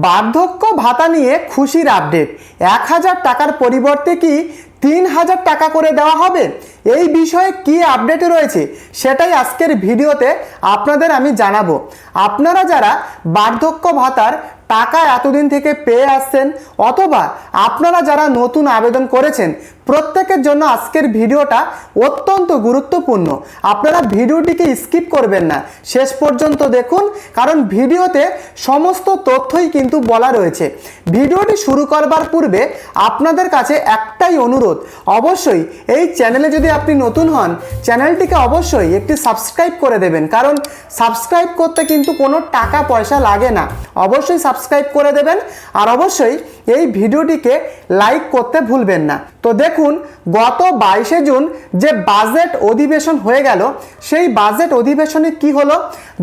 বার্ধক্য ভাতা নিয়ে খুশির আপডেট। 1000 টাকার পরিবর্তে কি 3000 টাকা করে দেওয়া হবে? এই বিষয়ে কি আপডেট রয়েছে সেটাই আজকের ভিডিওতে আপনাদের আমি জানাবো। আপনারা যারা বার্ধক্য ভাতার টাকা এতদিন থেকে পেয়ে আসছেন অথবা আপনারা যারা নতুন আবেদন করেছেন, প্রত্যেকের জন্য আজকের ভিডিওটা অত্যন্ত গুরুত্বপূর্ণ। আপনারা ভিডিওটিকে স্কিপ করবেন না, শেষ পর্যন্ত দেখুন, কারণ ভিডিওতে সমস্ত তথ্যই কিন্তু বলা রয়েছে। ভিডিওটি শুরু করবার পূর্বে আপনাদের কাছে একটাই অনুরোধ, অবশ্যই এই চ্যানেলে যদি আপনি নতুন হন, চ্যানেলটিকে অবশ্যই একটি সাবস্ক্রাইব করে দেবেন, কারণ সাবস্ক্রাইব করতে কিন্তু কোনো টাকা পয়সা লাগে না। অবশ্যই সাবস্ক্রাইব করে দেবেন আর অবশ্যই এই ভিডিওটিকে লাইক করতে ভুলবেন না। তো দেখুন, গত 22শে জুন যে বাজেট অধিবেশন হয়ে গেল, সেই বাজেট অধিবেশনে কি হলো,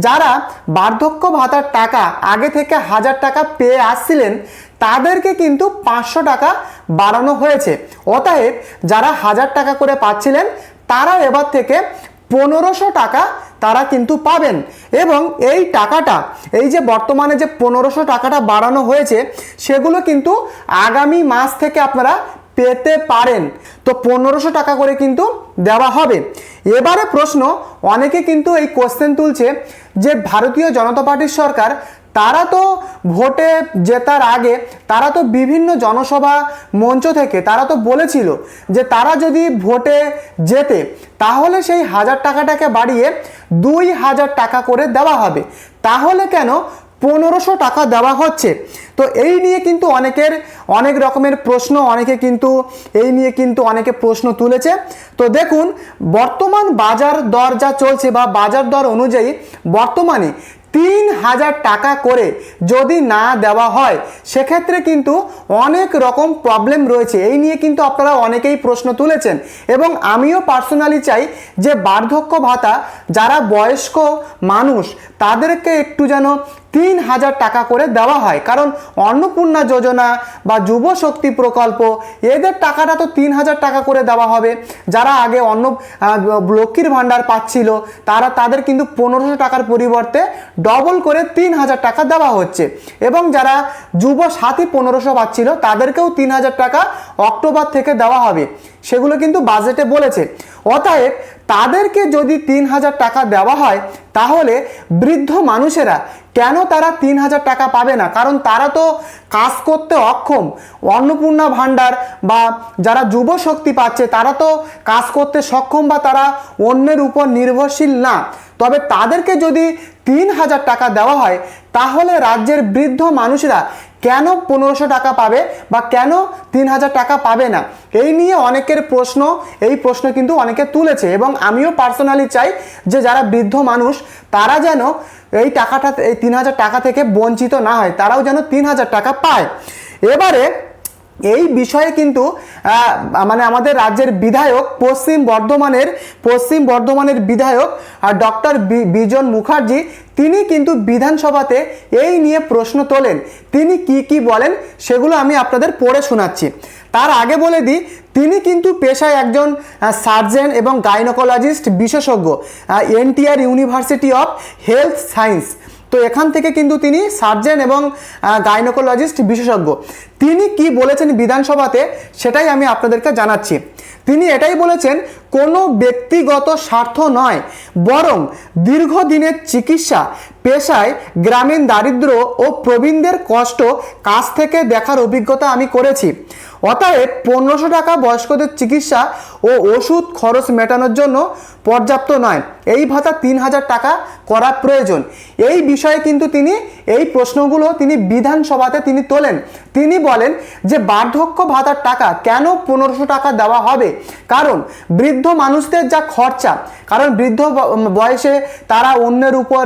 যারা বার্ধক্য ভাতার টাকা আগে থেকে 1000 টাকা পেয়ে আসছিলেন তাদেরকে কিন্তু 500 টাকা বাড়ানো হয়েছে। অতএব যারা 1000 টাকা করে পাচ্ছিলেন তারা এবার থেকে 1500 টাকা তারা কিন্তু পাবেন। এবং এই টাকাটা, এই যে বর্তমানে যে 1500 টাকাটা বাড়ানো হয়েছে, সেগুলো কিন্তু আগামী মাস থেকে আপনারা পেতে পারেন। তো 1500 টাকা করে কিন্তু দেওয়া হবে। এবারে প্রশ্ন, অনেকে কিন্তু এই কোশ্চেন তুলছে যে ভারতীয় জনতা পার্টির সরকার, তারা তো ভোটে জেতার আগে তারা তো বিভিন্ন জনসভা মঞ্চ থেকে তারা তো বলেছিল যে তারা যদি ভোটে জেতে তাহলে সেই 1000 টাকাটাকে বাড়িয়ে 2000 টাকা করে দেওয়া হবে। তাহলে কেন 1500 টাকা দেওয়া হচ্ছে? তো এই নিয়ে কিন্তু অনেক রকমের প্রশ্ন, অনেকে প্রশ্ন তুলেছে। তো দেখুন, বর্তমান বাজার দর যা চলছে বা বাজার দর অনুযায়ী বর্তমানে 3000 টাকা করে যদি না দেওয়া হয়, সেক্ষেত্রে কিন্তু অনেক রকম প্রবলেম রয়েছে। এই নিয়ে কিন্তু আপনারা অনেকেই প্রশ্ন তুলেছেন এবং আমিও পার্সোনালি চাই যে বার্ধক্য ভাতা যারা বয়স্ক মানুষ তাদেরকে একটু যেন 3000 টাকা করে দেওয়া হয়, কারণ অন্নপূর্ণা যোজনা বা যুব শক্তি প্রকল্প, এদের টাকাটা তো 3000 টাকা করে দেওয়া হবে। যারা আগে লক্ষ্মীর ভাণ্ডার পাচ্ছিল তাদের কিন্তু 1500 টাকার পরিবর্তে ডবল করে 3000 টাকা দেওয়া হচ্ছে। এবং যারা যুব সাথী 1500 পাচ্ছিল তাদেরকেও 3000 টাকা অক্টোবর থেকে দেওয়া হবে, সেগুলো কিন্তু বাজেটে বলেছে। অতএব তাদেরকে যদি 3000 টাকা দেওয়া হয় তাহলে বৃদ্ধ মানুষেরা কেন তারা 3000 টাকা পাবে না? কারণ তারা তো কাজ করতে অক্ষম। অন্নপূর্ণা ভাণ্ডার বা যারা যুব শক্তি পাচ্ছে তারা তো কাজ করতে সক্ষম বা তারা অন্যের উপর নির্ভরশীল না। তবে তাদেরকে যদি 3000 টাকা দেওয়া হয় তাহলে রাজ্যের বৃদ্ধ মানুষরা কেন 1500 টাকা পাবে বা কেন 3000 টাকা পাবে না? এই নিয়ে অনেকের প্রশ্ন, এই প্রশ্ন কিন্তু অনেকে তুলেছে এবং আমিও পার্সোনালি চাই যে যারা বৃদ্ধ মানুষ তারা যেন এই 3000 টাকা থেকে বঞ্চিত না হয়, তারাও যেন 3000 টাকা পায়। এবারে এই বিষয়ে কিন্তু আমাদের রাজ্যের বিধায়ক, পশ্চিম বর্ধমানের বিধায়ক ডক্টর বিজন মুখার্জি, তিনি কিন্তু বিধানসভাতে এই নিয়ে প্রশ্ন তোলেন। তিনি কি বলেন সেগুলো আমি আপনাদের পড়ে শোনাচ্ছি। তার আগে বলে দিই, তিনি কিন্তু পেশায় একজন সার্জন এবং গাইনোকোলজিস্ট বিশেষজ্ঞ, NTR university of health science. তো এখান থেকে কিন্তু তিনি সার্জন এবং গাইনোকোলজিস্ট বিশেষজ্ঞ। তিনি কি বলেছেন বিধানসভাতে সেটাই আমি আপনাদেরকে জানাচ্ছি। তিনি এটাই বলেছেন, কোনো ব্যক্তিগত স্বার্থ নয়, বরং দীর্ঘদিনের চিকিৎসা পেশায় গ্রামীণ দারিদ্র ও প্রবীণদের কষ্ট কাছ থেকে দেখার অভিজ্ঞতা আমি করেছি। অতএব 1500 টাকা বয়স্কদের চিকিৎসা ও ওষুধ খরচ মেটানোর জন্য পর্যাপ্ত নয়, এই ভাতা 3000 টাকা করা প্রয়োজন। এই বিষয়ে কিন্তু তিনি এই প্রশ্নগুলো তিনি বিধানসভাতে তিনি তোলেন। তিনি বলেন যে বার্ধক্য ভাতার টাকা কেন 1500 টাকা দেওয়া হবে? কারণ বৃদ্ধ মানুষদের যা খরচা, কারণ বৃদ্ধ বয়সে তারা অন্যের উপর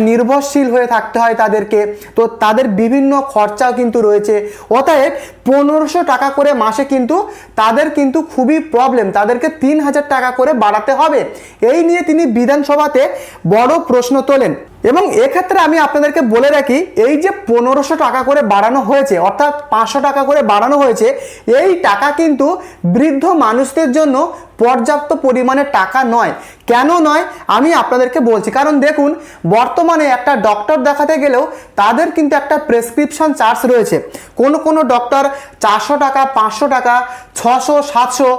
নির্ভরশীল হয়ে থাকতে হয় তাদেরকে, তো তাদের বিভিন্ন খরচাও কিন্তু রয়েছে। অতএব 1500 টাকা করে মাসে কিন্তু তাদের কিন্তু খুবই প্রবলেম, তাদেরকে 3000 টাকা করে বাড়াতে হবে। এই নিয়ে তিনি বিধানসভাতে বড় প্রশ্ন তোলেন। এবং এক্ষেত্রে আমি আপনাদেরকে বলে রাখি, এই যে 1500 টাকা করে বাড়ানো হয়েছে, অর্থাৎ 500 টাকা করে বাড়ানো হয়েছে, এই টাকা কিন্তু বৃদ্ধ মানুষদের জন্য পর্যাপ্ত পরিমাণে টাকা নয়। কেন নয় আমি আপনাদেরকে বলছি। কারণ দেখুন, বর্তমানে একটা ডক্টর দেখাতে গেলেও তাদের কিন্তু একটা প্রেসক্রিপশন চার্জ রয়েছে। কোনো ডক্টর 400 টাকা, 500 টাকা, 600, 700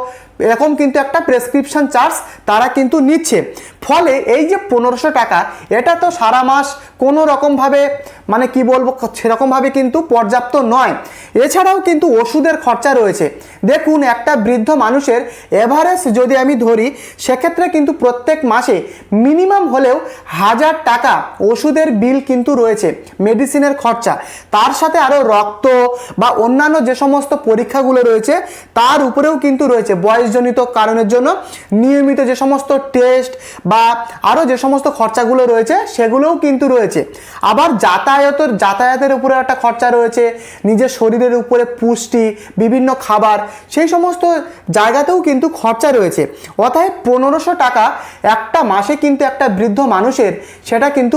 এরকম কিন্তু একটা প্রেসক্রিপশন চার্জ তারা কিন্তু নিচ্ছে। ফলে এই যে 1500 টাকা, এটা তো সারা মাস কোনো রকমভাবে মানে কি বলবো, সেরকমভাবে কিন্তু পর্যাপ্ত নয়। এছাড়াও কিন্তু ওষুধের খরচা রয়েছে। দেখুন, একটা বৃদ্ধ মানুষের এভারেজ যদি আমি ধরি, সেক্ষেত্রে কিন্তু প্রত্যেক মাসে মিনিমাম হলেও 1000 টাকা ওষুধের বিল কিন্তু রয়েছে, মেডিসিনের খরচা। তার সাথে আরও রক্ত বা অন্যান্য যে সমস্ত পরীক্ষাগুলো রয়েছে তার উপরেও কিন্তু রয়েছে, বয়সজনিত কারণের জন্য নিয়মিত যে সমস্ত টেস্ট বা আরও যে সমস্ত খরচাগুলো রয়েছে সেগুলোও কিন্তু রয়েছে। আবার যাতায়াতের উপরে একটা খরচা রয়েছে, নিজের শরীরের উপরে পুষ্টি, বিভিন্ন খাবার, সেই সমস্ত জায়গাতেও কিন্তু খরচা রয়েছে। অতএব 1500 টাকা একটা মাসে কিন্তু একটা বৃদ্ধ মানুষের সেটা কিন্তু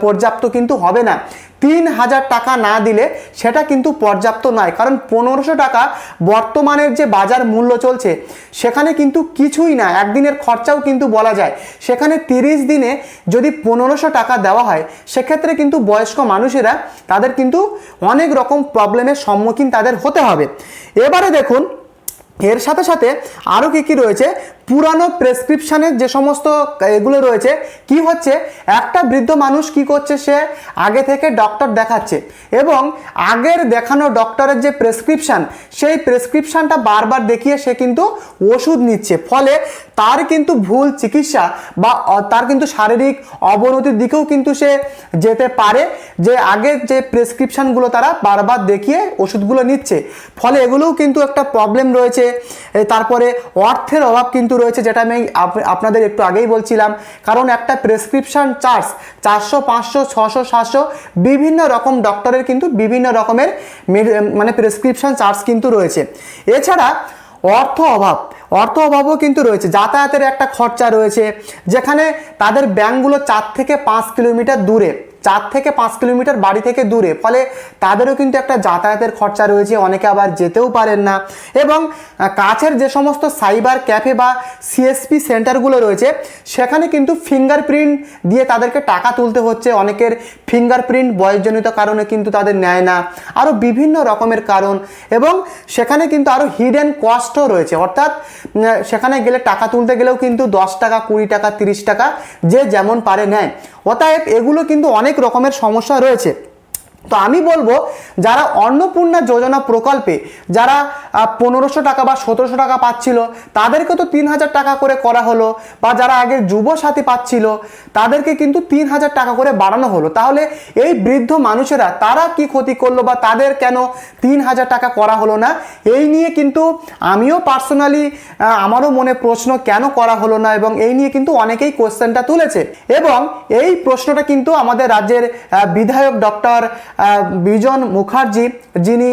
পর্যাপ্ত কিন্তু হবে না। 3000 টাকা না দিলে সেটা কিন্তু পর্যাপ্ত নয়। কারণ 1500 টাকা বর্তমানের যে বাজার মূল্য চলছে সেখানে কিন্তু কিছুই না, একদিনের খরচাও কিন্তু বলা যায়। সেখানে 30 দিনে যদি 1500 টাকা দেওয়া হয়, সেক্ষেত্রে কিন্তু বয়স্ক মানুষেরা তাদের কিন্তু অনেক রকম প্রবলেমের সম্মুখীন তাদের হতে হবে। এবারে দেখুন, এর সাথে সাথে আরও কী রয়েছে, পুরানো প্রেসক্রিপশানের যে সমস্ত এগুলো রয়েছে। কি হচ্ছে, একটা বৃদ্ধ মানুষ কি করছে, সে আগে থেকে ডক্টর দেখাচ্ছে এবং আগের দেখানো ডক্টরের যে প্রেসক্রিপশান, সেই প্রেসক্রিপশানটা বারবার দেখিয়ে সে কিন্তু ওষুধ নিচ্ছে। ফলে তার কিন্তু ভুল চিকিৎসা বা তার কিন্তু শারীরিক অবনতির দিকেও কিন্তু সে যেতে পারে, যে আগের যে প্রেসক্রিপশানগুলো তারা বারবার দেখিয়ে ওষুধগুলো নিচ্ছে। ফলে এগুলোও কিন্তু একটা প্রবলেম রয়েছে। তারপরে অর্থের অভাব কিন্তু রয়েছে, যেটা আমি আপনাদের একটু আগেই বলছিলাম। কারণ একটা প্রেসক্রিপশন চার্জ 400, 500, 600, 700 বিভিন্ন রকম ডক্টরের কিন্তু বিভিন্ন রকমের মানে প্রেসক্রিপশন চার্জ কিন্তু রয়েছে। এছাড়া অর্থ অভাবও কিন্তু রয়েছে। যাতায়াতের একটা খরচা রয়েছে, যেখানে তাদের ব্যাংকগুলো 4 থেকে 5 কিলোমিটার দূরে, 4 থেকে 5 কিলোমিটার বাড়ি থেকে দূরে। ফলে তাদেরও কিন্তু একটা যাতায়াতের খরচা রয়েছে, অনেকে আবার যেতেও পারেন না। এবং কাছের যে সমস্ত সাইবার ক্যাফে বা সিএসপি সেন্টারগুলো রয়েছে, সেখানে কিন্তু ফিঙ্গারপ্রিন্ট দিয়ে তাদেরকে টাকা তুলতে হচ্ছে। অনেকের ফিঙ্গারপ্রিন্ট বয়সজনিত কারণে কিন্তু তাদের নেয় না, আরও বিভিন্ন রকমের কারণ। এবং সেখানে কিন্তু আরও হিডেন কস্টও রয়েছে, অর্থাৎ সেখানে গেলে টাকা তুলতে গেলেও কিন্তু 10 টাকা, 20 টাকা, 30 টাকা যে যেমন পারে নেয়। অতএব এগুলো কিন্তু অনেক রকমের সমস্যা রয়েছে। তো আমি বলবো, যারা অন্নপূর্ণা যোজনা প্রকল্পে যারা 1500 টাকা বা 1700 টাকা পাচ্ছিল, তাদেরকে তো 3000 টাকা করে করা হলো, বা যারা আগে যুবসাথী পাচ্ছিল তাদেরকে কিন্তু 3000 টাকা করে বাড়ানো হলো। তাহলে এই বৃদ্ধ মানুষেরা তারা কি ক্ষতি করলো, বা তাদের কেন 3000 টাকা করা হলো না? এই নিয়ে কিন্তু আমিও পার্সোনালি আমারও মনে প্রশ্ন, কেন করা হলো না, এবং এই নিয়ে কিন্তু অনেকেই কোশ্চেনটা তুলেছে। এবং এই প্রশ্নটা কিন্তু আমাদের রাজ্যের বিধায়ক ডক্টর বিজন মুখার্জি, যিনি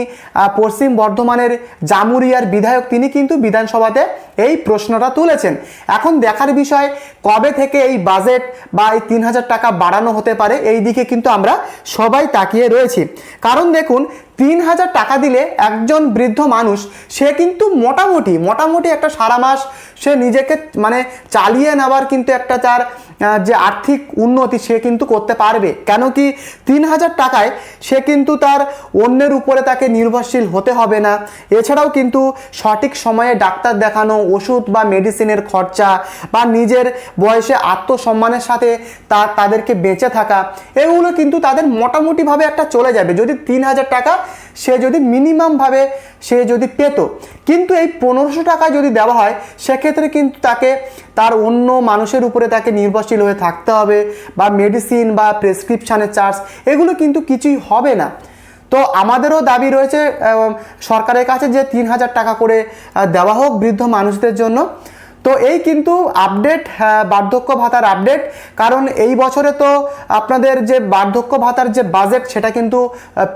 পশ্চিম বর্ধমানের জামুরিয়ার বিধায়ক, তিনি কিন্তু বিধানসভাতে এই প্রশ্নটা তুলেছেন। এখন দেখার বিষয়, কবে থেকে এই বাজেট বা এই 3000 টাকা বাড়ানো হতে পারে, এই দিকে কিন্তু আমরা সবাই তাকিয়ে রয়েছি। কারণ দেখুন, 3000 টাকা দিলে একজন বৃদ্ধ মানুষ সে কিন্তু মোটামুটি একটা সারা মাস সে নিজেকে মানে চালিয়ে নেওয়ার কিন্তু একটা তার যে আর্থিক উন্নতি সে কিন্তু করতে পারবে। কেন কি, 3000 টাকায় সে কিন্তু তার অন্যের উপরে তাকে নির্ভরশীল হতে হবে না। এছাড়াও কিন্তু সঠিক সময়ে ডাক্তার দেখানো, ওষুধ বা মেডিসিনের খরচা, বা নিজের বয়সে আত্মসম্মানের সাথে তাদেরকে বেঁচে থাকা, এগুলো কিন্তু তাদের মোটামুটিভাবে একটা চলে যাবে, যদি 3000 টাকা সে যদি মিনিমামভাবে সে যদি পেত। কিন্তু এই 1500 টাকা যদি দেওয়া হয়, সেক্ষেত্রে কিন্তু তাকে তার অন্য মানুষের উপরে তাকে নির্ভরশীল হয়ে থাকতে হবে, বা মেডিসিন বা প্রেসক্রিপশানের চার্জ, এগুলো কিন্তু কিছুই হবে না। তো আমাদেরও দাবি রয়েছে সরকারের কাছে যে 3000 টাকা করে দেওয়া হোক বৃদ্ধ মানুষদের জন্য। তো এই কিন্তু আপডেট, বার্ধক্য ভাতার আপডেট। কারণ এই বছরে তো আপনাদের যে বার্ধক্য ভাতার যে বাজেট, সেটা কিন্তু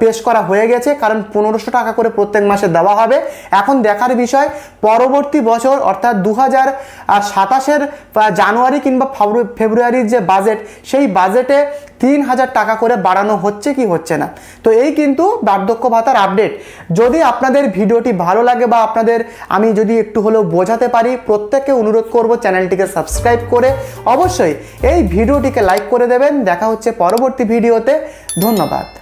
পেশ করা হয়ে গেছে। কারণ 1500 টাকা করে প্রত্যেক মাসে দেওয়া হবে। এখন দেখার বিষয়, পরবর্তী বছর অর্থাৎ 2027-এর জানুয়ারি কিংবা ফেব্রুয়ারির যে বাজেট, সেই বাজেটে 3000 টাকা করে বাড়ানো হচ্ছে কি হচ্ছে না। তো এই কিন্তু বার্ধক্য ভাতার আপডেট। যদি আপনাদের ভিডিওটি ভালো লাগে বা আপনাদের আমি যদি একটু হলেও বোঝাতে পারি, প্রত্যেককে অনুরোধ করব চ্যানেলটিকে সাবস্ক্রাইব করে অবশ্যই এই ভিডিওটিকে লাইক করে দেবেন। দেখা হচ্ছে পরবর্তী ভিডিওতে। ধন্যবাদ।